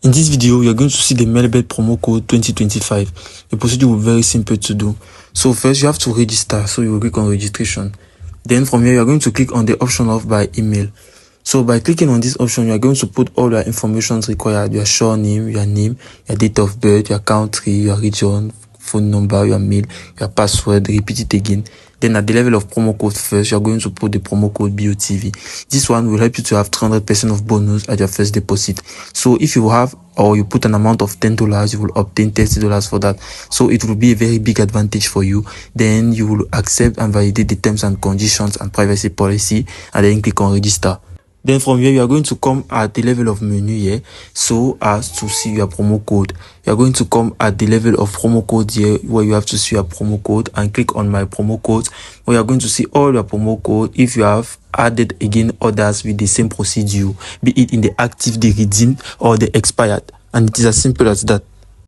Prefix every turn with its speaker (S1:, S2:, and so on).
S1: In this video, you're going to see the Melbet promo code 2025. The procedure will be very simple to do. So first, you have to register. So you will click on registration. Then from here, you're going to click on the option of by email. So by clicking on this option, you're going to put all your information required. Your surname, your name, your date of birth, your country, your region, phone number, your mail, your password. Repeat it again. Then at the level of promo code first, you're going to put the promo code BOTV. This one will help you to have 300% of bonus at your first deposit. So if you have or you put an amount of $10, you will obtain $30 for that. So it will be a very big advantage for you. Then you will accept and validate the terms and conditions and privacy policy, and then click on register. Then from here, you are going to come at the level of menu here, so as to see your promo code. You are going to come at the level of promo code here, where you have to see your promo code and click on my promo code, where you are going to see all your promo code. If you have added again others with the same procedure, be it in the active, the redeemed, or the expired, and it is as simple as that.